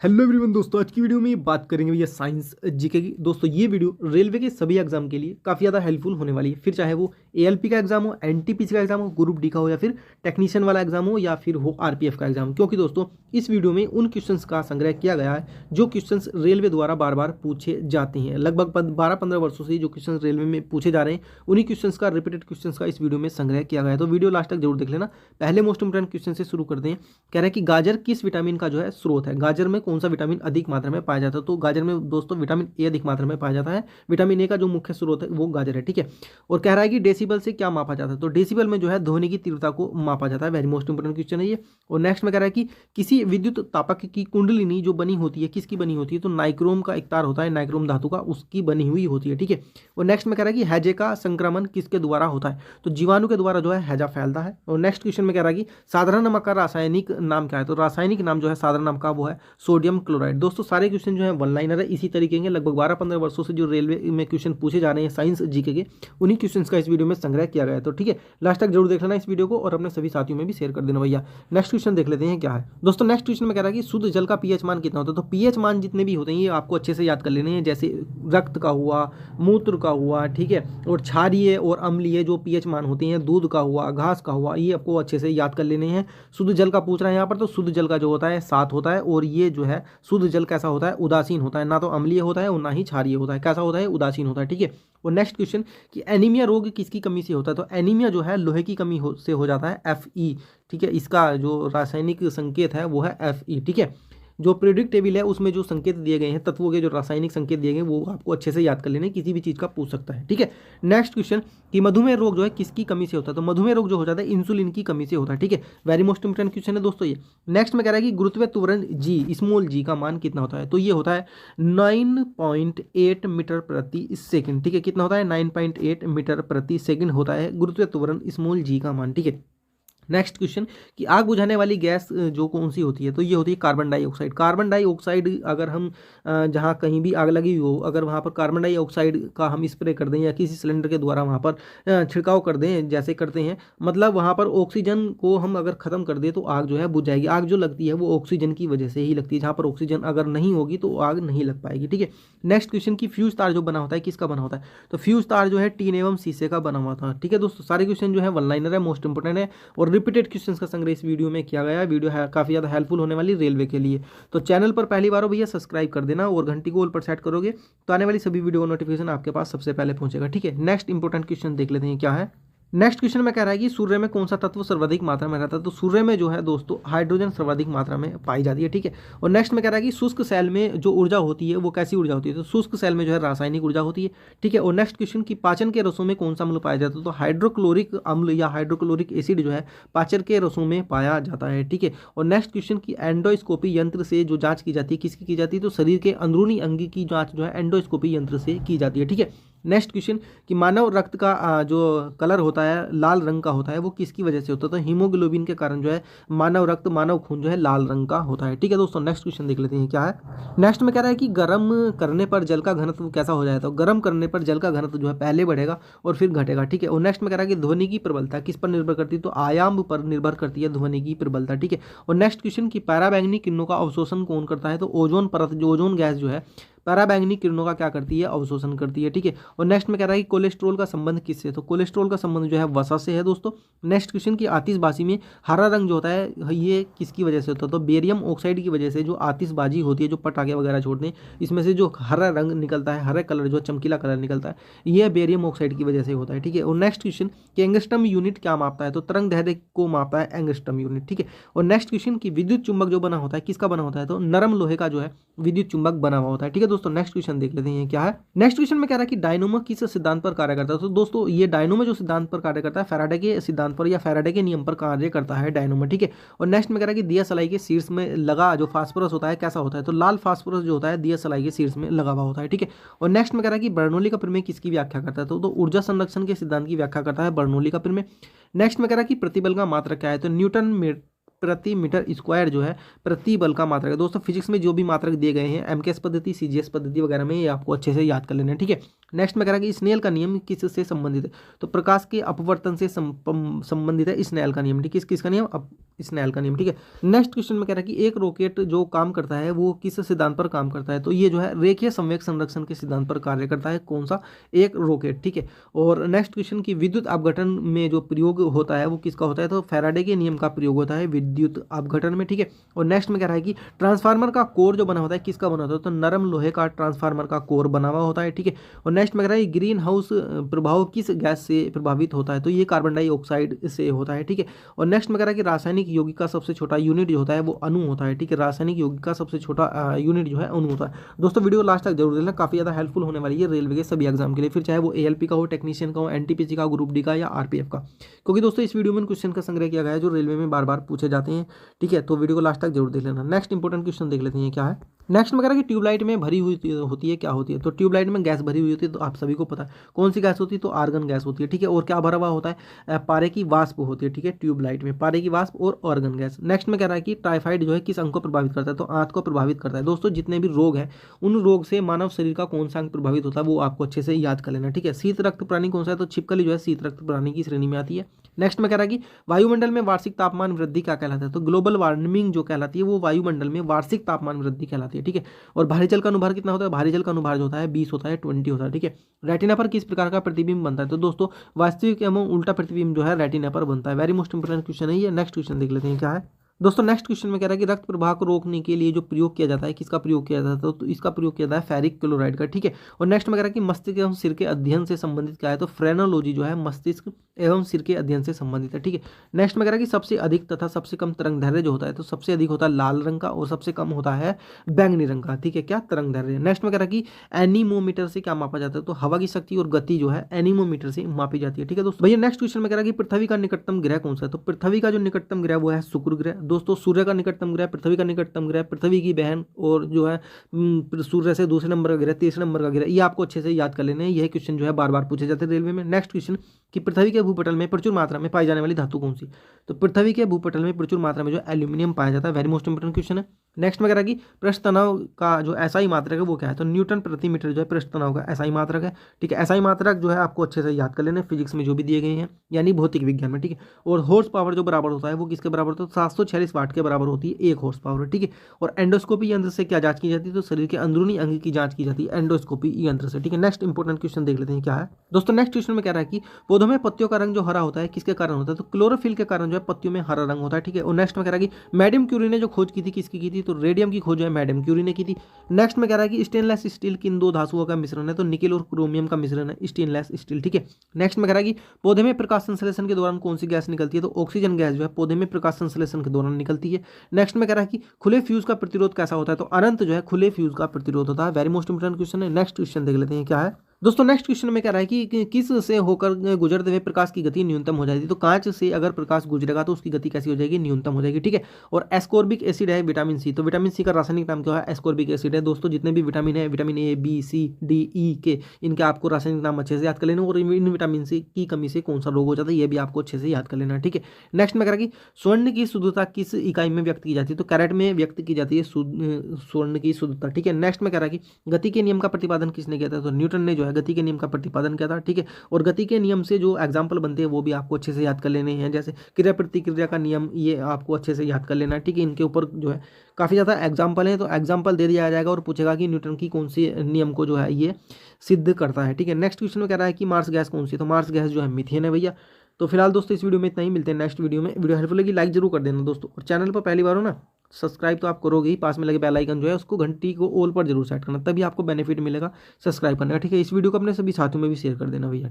Hello everyone दोस्तों, आज की वीडियो में बात करेंगे भैया साइंस जीके की। दोस्तों ये वीडियो रेलवे के सभी एग्जाम के लिए काफ़ी ज़्यादा हेल्पफुल होने वाली है। फिर चाहे वो एएलपी का एग्जाम हो, एनटीपीसी का एग्जाम हो, ग्रुप डी का हो, या फिर टेक्नीशियन वाला एग्जाम हो, या फिर हो आरपीएफ का एग्जाम। क्योंकि दोस्तों इस वीडियो में उन क्वेश्चंस का संग्रह किया गया है जो क्वेश्चंस रेलवे द्वारा बार बार पूछे जाते हैं। लगभग 12-15 वर्षों से जो क्वेश्चन रेलवे में पूछे जा रहे हैं, उन्हीं क्वेश्चंस का रिपीटेड क्वेश्चंस का इस वीडियो में संग्रह किया गया है। तो वीडियो लास्ट तक जरूर देख लेना। पहले मोस्ट इंपोर्टेंट क्वेश्चन से शुरू करते हैं। कह रहे हैं कि गाजर किस विटामिन का जो है स्रोत है। गाजर में कौन सा विटामिन अधिक मात्रा में पाया जाता है? तो गाजर में दोस्तों विटामिन ए अधिक मात्रा में पाया जाता है। विटामिन ए का जो मुख्य स्रोत है वो गाजर है, ठीक है। और कह रहा है कि डेसिबल से क्या मापा जाता है? तो डेसिबल में जो है ध्वनि की तीव्रता को मापा जाता है। वेरी मोस्ट इंपोर्टेंट क्वेश्चन है ये। और नेक्स्ट में कह रहा है कि किसी विद्युत तापक की कुंडलिनी जो बनी होती है किसकी बनी होती है? तो नाइक्रोम का एक तार होता है, नाइक्रोम धातु का, उसकी बनी हुई होती है, ठीक है। और नेक्स्ट में कह रहा है कि हैजे का संक्रमण किसके द्वारा होता है? तो जीवाणु के द्वारा जो है हैजा फैलता है। और नेक्स्ट क्वेश्चन में कह रहा है कि साधारण नमक का रासायनिक नाम क्या है? तो रासायनिक नाम जो है साधारण नमक का वो है सोडियम क्लोराइड। दोस्तों सारे क्वेश्चन जो है वन लाइनर है, इसी तरीके के लगभग 12-15 वर्षों से जो रेलवे में क्वेश्चन पूछे जा रहे हैं साइंस जीके के, उन्हीं क्वेश्चन का इस वीडियो में संग्रह किया गया है। तो ठीक है, लास्ट तक जरूर देख लेना इस वीडियो को और अपने सभी साथियों में भी शेयर कर देना भैया। नेक्स्ट क्वेश्चन देख लेते हैं क्या है। दोस्तों नेक्स्ट क्वेश्चन में कह रहा है कि शुद्ध जल का पीएच मान कितना होता है? तो पीएच मान जितने भी होते हैं ये आपको अच्छे से याद कर लेने हैं। जैसे रक्त का हुआ, मूत्र का हुआ, ठीक है, और क्षारीय और अम्लीय जो पीएच मान होते हैं, दूध का हुआ, घास का हुआ, ये आपको अच्छे से याद कर लेने हैं। शुद्ध जल का पूछ रहा है यहाँ पर, तो शुद्ध जल का जो होता है 7 होता है। और ये जो है शुद्ध जल कैसा होता है? उदासीन होता है, ना तो अम्लीय होता है और ना ही क्षारीय होता है। कैसा होता है? उदासीन होता है, ठीक है। और नेक्स्ट क्वेश्चन कि एनीमिया रोग किसकी कमी से होता है? तो एनीमिया जो है लोहे की कमी से हो जाता है, Fe, ठीक है। इसका जो रासायनिक संकेत है वो है Fe, ठीक है। जो पीरियोडिक टेबल है उसमें जो संकेत दिए गए हैं, तत्वों के जो रासायनिक संकेत दिए गए हैं, वो आपको अच्छे से याद कर लेने, किसी भी चीज़ का पूछ सकता है, ठीक है। नेक्स्ट क्वेश्चन कि मधुमेह रोग जो है किसकी कमी से होता है? तो मधुमेह रोग जो हो जाता है इंसुलिन की कमी से होता है, ठीक है। वेरी मोस्ट इंपोर्टेंट क्वेश्चन है दोस्तों ये। नेक्स्ट में कह रहा है कि गुरुत्वीय त्वरण जी, स्मॉल जी का मान कितना होता है? तो ये होता है 9.8 मीटर प्रति सेकंड, ठीक है। कितना होता है? 9.8 मीटर प्रति सेकंड होता है गुरुत्वीय त्वरण स्मॉल जी का मान, ठीक है। नेक्स्ट क्वेश्चन कि आग बुझाने वाली गैस जो कौन सी होती है? तो ये होती है कार्बन डाइऑक्साइड। कार्बन डाइऑक्साइड अगर हम जहाँ कहीं भी आग लगी हो, अगर वहाँ पर कार्बन डाइऑक्साइड का हम स्प्रे कर दें या किसी सिलेंडर के द्वारा वहाँ पर छिड़काव कर दें, जैसे करते हैं, मतलब वहाँ पर ऑक्सीजन को हम अगर ख़त्म कर दें तो आग जो है बुझ जाएगी। आग जो लगती है वो ऑक्सीजन की वजह से ही लगती है। जहाँ पर ऑक्सीजन अगर नहीं होगी तो आग नहीं लग पाएगी, ठीक है। नेक्स्ट क्वेश्चन की फ्यूज तार जो बना होता है किसका बना होता है? तो फ्यूज तार जो है टीन एवं शीशे का बना हुआ था, ठीक है दोस्तों। सारे क्वेश्चन जो है वन लाइनर है, मोस्ट इंपोर्टेंट है और रिपीटेड क्वेश्चंस का संग्रह इस वीडियो में किया गया है। वीडियो है काफ़ी ज़्यादा हेल्पफुल होने वाली रेलवे के लिए। तो चैनल पर पहली बार हो भैया सब्सक्राइब कर देना और घंटी को ऑल पर सेट करोगे तो आने वाली सभी वीडियो नोटिफिकेशन आपके पास सबसे पहले पहुंचेगा, ठीक है। नेक्स्ट इंपोर्टेंट क्वेश्चन देख लेते हैं क्या है। नेक्स्ट क्वेश्चन में कह रहा है कि सूर्य में कौन सा तत्व सर्वाधिक मात्रा में रहता है? तो सूर्य में जो है दोस्तों हाइड्रोजन सर्वाधिक मात्रा में पाई जाती है, ठीक है। और नेक्स्ट में कह रहा है कि शुष्क सेल में जो ऊर्जा होती है वो कैसी ऊर्जा होती है? तो शुष्क सेल में जो है रासायनिक ऊर्जा होती है, ठीक है। और नेक्स्ट क्वेश्चन की पाचन के रसों में कौन सा अम्ल पाया जाता है? तो हाइड्रोक्लोरिक अम्ल या हाइड्रोक्लोरिक एसिड जो है पाचन के रसों में पाया जाता है, ठीक है। और नेक्स्ट क्वेश्चन की एंडोस्कोपी यंत्र से जो जाँच की जाती है किसकी की जाती है? तो शरीर के अंदरूनी अंग की जाँच जो है एंडोस्कोपी यंत्र से की जाती है, ठीक है। नेक्स्ट क्वेश्चन कि मानव रक्त का जो कलर होता है लाल रंग का होता है वो किसकी वजह से होता है? तो हीमोग्लोबिन के कारण जो है मानव रक्त, मानव खून जो है लाल रंग का होता है, ठीक है दोस्तों। नेक्स्ट क्वेश्चन देख लेते हैं क्या है। नेक्स्ट में कह रहा है कि गर्म करने पर जल का घनत्व कैसा हो जाएगा? तो गर्म करने पर जल का घनत्व जो है पहले बढ़ेगा और फिर घटेगा, ठीक है। और नेक्स्ट में कह रहा है कि ध्वनि की प्रबलता किस पर निर्भर करती है? तो आयाम पर निर्भर करती है ध्वनि की प्रबलता, ठीक है। और नेक्स्ट क्वेश्चन की पराबैंगनी किरणों का अवशोषण कौन करता है? तो ओजोन परत, जो ओजोन गैस जो है पराबैंगनी किरणों का क्या करती है? अवशोषण करती है, ठीक है। और नेक्स्ट में कह रहा है कि कोलेस्ट्रॉल का संबंध किससे? तो कोलेस्ट्रॉल का संबंध जो है वसा से है दोस्तों। नेक्स्ट क्वेश्चन की आतिशबाजी में हरा रंग जो होता है ये किसकी वजह से होता है? तो बेरियम ऑक्साइड की वजह से जो आतिशबाजी होती है, जो पटाखे वगैरह छोड़ते हैं, इसमें से जो हरा रंग निकलता है, हरा कलर जो चमकीला कलर निकलता है, ये बेरियम ऑक्साइड की वजह से होता है, ठीक है। और नेक्स्ट क्वेश्चन कि एंगस्ट्रम यूनिट क्या मापता है? तो तरंग दैर्ध्य को मापता है एंगस्ट्रम यूनिट, ठीक है। और नेक्स्ट क्वेश्चन की विद्युत चुंबक जो बना होता है किसका बना होता है? तो नरम लोहे का जो है विद्युत चुंबक बना हुआ होता है, ठीक है दोस्तों। नेक्स्ट क्वेश्चन देख लेते हैं क्या है। नेक्स्ट क्वेश्चन में कह रहा है कि डायनोमो किस सिद्धांत पर कार्य करता है? तो दोस्तों ये डायनोमो जो सिद्धांत पर कार्य करता है फैराडे के सिद्धांत पर या फैराडे के नियम पर कार्य करता है डायनोमो, ठीक है। और नेक्स्ट में कह रहा है कि दिया सलाई के शीर्ष में लगा जो फास्फोरस होता है कैसा होता है? तो लाल फास्फोरस जो होता है दिया सलाई के शीर्ष में लगा हुआ होता है, ठीक है। और नेक्स्ट में कह रहा है कि बर्नौली का प्रमेय किसकी व्याख्या करता है? तो ऊर्जा संरक्षण के सिद्धांत की व्याख्या करता है बर्नौली का प्रमेय। नेक्स्ट में कह रहा है कि प्रतिबल का मात्रक क्या है? तो न्यूटन प्रति मीटर स्क्वायर जो है प्रति बल का मात्रक है। दोस्तों फिजिक्स में जो भी मात्रक दिए गए हैं एमकेएस पद्धति, सीजीएस पद्धति वगैरह में, ये आपको अच्छे से याद कर लेना है, ठीक है। नेक्स्ट में कह रहा है कि स्नेल का नियम किससे संबंधित है, तो प्रकाश के अपवर्तन से संबंधित है स्नेल का नियम, ठीक है। किसका नियम, स्नेल का नियम, ठीक है। नेक्स्ट क्वेश्चन में कह रहा है कि एक रॉकेट जो काम करता है वो किस सिद्धांत पर काम करता है, तो ये जो है रेखीय संवेग संरक्षण के सिद्धांत पर कार्य करता है। कौन सा, एक रॉकेट, ठीक है। और नेक्स्ट क्वेश्चन की विद्युत अपघटन में जो प्रयोग होता है वो किसका होता है, तो फैराडे के नियम का प्रयोग होता है विद्युत अपघटन में, ठीक है। और नेक्स्ट में कह रहा है कि ट्रांसफार्मर का कोर जो बना होता है किसका बना होता है, तो नरम लोहे का ट्रांसफार्मर का कोर बना हुआ होता है, ठीक है। और नेक्स्ट में कह रहा है ग्रीन हाउस प्रभाव किस गैस से प्रभावित होता है, तो ये कार्बन डाइऑक्साइड से होता है, ठीक है। और नेक्स्ट में कह रहा है कि रासायनिक यौगिक का सबसे छोटा यूनिट जो होता है वो अणु होता है, ठीक है। रासायनिक यौगिक का सबसे छोटा यूनिट जो है अणु होता है। दोस्तों वीडियो लास्ट तक जरूर देखना, काफी ज्यादा हेल्पफुल होने वाली है रेलवे के सभी एग्जाम के लिए, फिर चाहे वो एएलपी का हो, टेक्नीशियन का हो, एनटीपीसी का, ग्रुप डी का या आरपीएफ का, क्योंकि दोस्तों इस वीडियो में क्वेश्चन का संग्रह किया गया है जो रेलवे में बार बार पूछे जाते हैं, ठीक है। तो वीडियो को लास्ट तक जरूर देख लेना। नेक्स्ट इंपॉर्टेंट क्वेश्चन देख लेते हैं क्या है। नेक्स्ट में कह रहा है कि ट्यूबलाइट में भरी हुई होती है, क्या होती है, तो ट्यूबलाइट में गैस भरी हुई होती है, तो आप सभी को पता है कौन सी गैस होती है, तो आर्गन गैस होती है, ठीक है। और क्या भरा हुआ होता है, पारे की वाष्प होती है, ठीक है। ट्यूबलाइट में पारे की वाष्प और आर्गन गैस। नेक्स्ट में कह रहा है कि टाइफाइड जो है किस अंग को प्रभावित करता है, तो आंत को प्रभावित करता है। दोस्तों जितने भी रोग हैं उन रोग से मानव शरीर का कौन सा अंग प्रभावित होता है वो आपको अच्छे से याद कर लेना, ठीक है। शीत रक्त प्राणी कौन सा है, तो छिपकली जो है शीत रक्त प्राणी की श्रेणी में आती है। नेक्स्ट में कह रहा है कि वायुमंडल में वार्षिक तापमान वृद्धि क्या कहलाता है, तो ग्लोबल वार्मिंग जो कहलाती है वो वायुमंडल में वार्षिक तापमान वृद्धि कहलाती है, ठीक है। और भारी जल का अनुभार कितना होता है, भारी जल का अनुभार जो होता है 20 होता है, 20 होता है, ठीक है। रेटिना पर किस प्रकार का प्रतिबिंब बनता है, तो दोस्तों वास्तविक एवं उल्टा प्रतिबिंब जो है रेटिना पर बनता है। वेरी मोस्ट इंपोर्टेंट क्वेश्चन है ये। नेक्स्ट क्वेश्चन देख लेते हैं क्या है। दोस्तों नेक्स्ट क्वेश्चन में कह रहा है कि रक्त प्रवाह को रोकने के लिए जो प्रयोग किया जाता है किसका प्रयोग किया जाता है, तो इसका प्रयोग किया जाता है फेरिक क्लोराइड का, ठीक है। और नेक्स्ट में कह रहा है कि मस्तिष्क एवं सिर के अध्ययन से संबंधित क्या है, तो फ्रेनोलॉजी जो है मस्तिष्क एवं सिर के अध्ययन से संबंधित है, ठीक है। नेक्स्ट में कह रहा है कि सबसे अधिक तथा सबसे कम तरंग दैर्घ्य जो होता है, तो सबसे अधिक होता है लाल रंग का और सबसे कम होता है बैंगनी रंग का, ठीक है, क्या तरंग दैर्घ्य। नेक्स्ट में कह रहा है कि एनीमोमीटर से क्या मापा जाता है, तो हवा की शक्ति और गति जो है एनीमोमीटर से मापी जाती है, ठीक है दोस्तों। भैया नेक्स्ट क्वेश्चन में कह रहा है कि पृथ्वी का निकटतम ग्रह कौन सा है, तो पृथ्वी का जो निकटतम ग्रह वो है शुक्र ग्रह। दोस्तों सूर्य का निकटतम ग्रह, पृथ्वी का निकटतम ग्रह, पृथ्वी की बहन और जो है सूर्य से दूसरे नंबर का ग्रह, तीसरे नंबर का ग्रह, ये आपको अच्छे से याद कर लेने हैं। यह क्वेश्चन जो है बार बार पूछे जाते हैं रेलवे में। नेक्स्ट क्वेश्चन कि पृथ्वी के भूपटल में प्रचुर मात्रा में पाई जाने वाली धातु कौन सी, तो पृथ्वी के भूपटल में प्रचुर मात्रा में जो एल्यूमिनियम पाया जाता है। वेरी मोस्ट इंपोर्टेंट क्वेश्चन है। नेक्स्ट में कह रहा है कि पृष्ठ तनाव का जो एसआई मात्रक है वो क्या है, तो न्यूटन प्रति मीटर जो है पृष्ठ तनाव का एसआई मात्रक है, ठीक है। एसआई मात्रक जो है आपको अच्छे से याद कर लेना फिजिक्स में जो भी दिए गए हैं, यानी भौतिक विज्ञान में, ठीक है। और हॉर्स पावर जो बराबर होता है वो किसके बराबर होता है, 746 वाट के बराबर होती है 1 हॉर्स पावर, ठीक है। और एंडोस्कोपी यंत्र से क्या जांच की जाती है, तो शरीर के अंदरूनी अंग की जांच की जाती है एंडोस्कोपी यंत्र से, ठीक है। नेक्स्ट इंपोर्टेंट क्वेश्चन देख लेते हैं क्या है। दोस्तों नेक्स्ट क्वेश्चन में कह रहा है कि पौधों में पत्तियों का रंग जो हरा होता है किसके कारण होता है, तो क्लोरोफिल के कारण जो है पत्तियों में हरा रंग होता है, ठीक है। और नेक्स्ट में कह रहा है कि मैडम क्यूरी ने जो खोज की थी किसकी की थी, तो रेडियम की खोज जो है मैडम क्यूरी ने की थी। नेक्स्ट में कह रहा है कि स्टेनलेस स्टील किन दो धातुओं का मिश्रण है, तो निकेल और क्रोमियम का मिश्रण है स्टेनलेस स्टील, ठीक है। नेक्स्ट में कह रहा है कि पौधे में प्रकाश संश्लेषण के दौरान कौन सी गैस निकलती है, तो ऑक्सीजन गैस जो है पौधे में प्रकाश संश्लेषण के दौरान निकलती है। नेक्स्ट में कह रहा है कि खुले फ्यूज का प्रतिरोध कैसा होता है, तो अनंत जो है खुले फ्यूज का प्रतिरोध होता है। वेरी मोस्ट इंपोर्टेंट क्वेश्चन है। नेक्स्ट क्वेश्चन देख लेते हैं क्या है। दोस्तों नेक्स्ट क्वेश्चन में कह रहा है कि किस से होकर गुजरते हुए प्रकाश की गति न्यूनतम हो जाएगी, तो कांच से अगर प्रकाश गुजरेगा तो उसकी गति कैसी हो जाएगी, न्यूनतम हो जाएगी, ठीक है। और एस्कॉर्बिक एसिड है विटामिन सी, तो विटामिन सी का रासायनिक नाम क्या है, एस्कॉर्बिक एसिड है। दोस्तों जितने भी विटामिन है, vitamin A, B, C, D, E K, इनके आपको रासायनिक नाम अच्छे से याद कर लेना। और इन विटामिन सी की कमी से कौन सा रोग हो जाता है ये भी आपको अच्छे से याद कर लेना, ठीक है। नेक्स्ट में कह रहा है कि स्वर्ण की शुद्धता किस इकाई में व्यक्त की जाती है, तो कैरेट में व्यक्त की जाती है स्वर्ण की शुद्धता, ठीक है। नेक्स्ट में कह रहा है कि गति के नियम का प्रतिपादन किसने किया था, तो न्यूटन ने जो है गति के नियम का प्रतिपादन किया था, ठीक है। और गति के नियम से जो एग्जाम्पल बनते हैं वो भी आपको अच्छे से याद कर लेने हैं, जैसे क्रिया प्रतिक्रिया का नियम, ये आपको अच्छे से याद कर लेना है, ठीक है। इनके ऊपर जो है काफ़ी ज़्यादा एग्जाम्पल है, तो एग्जाम्पल दे दिया जाएगा और पूछेगा कि न्यूटन की कौन सी नियम को जो है ये सिद्ध करता है, ठीक है। नेक्स्ट क्वेश्चन में कह रहा है कि मार्स गैस कौन सी, तो मार्स गैस जो है मीथेन है भैया। तो फिलहाल दोस्तों इस वीडियो में इतना ही, मिलते हैं नेक्स्ट वीडियो में। वीडियो हेल्पफुल लगी लाइक जरूर कर देना दोस्तों, और चैनल पर पहली बार हो ना सब्सक्राइब तो आप करोगे ही, पास में लगे बेल आइकन जो है उसको घंटी को ऑल पर जरूर सेट करना, तभी आपको बेनिफिट मिलेगा सब्सक्राइब करने का, ठीक है। इस वीडियो को अपने सभी साथियों में भी शेयर कर देना भैया।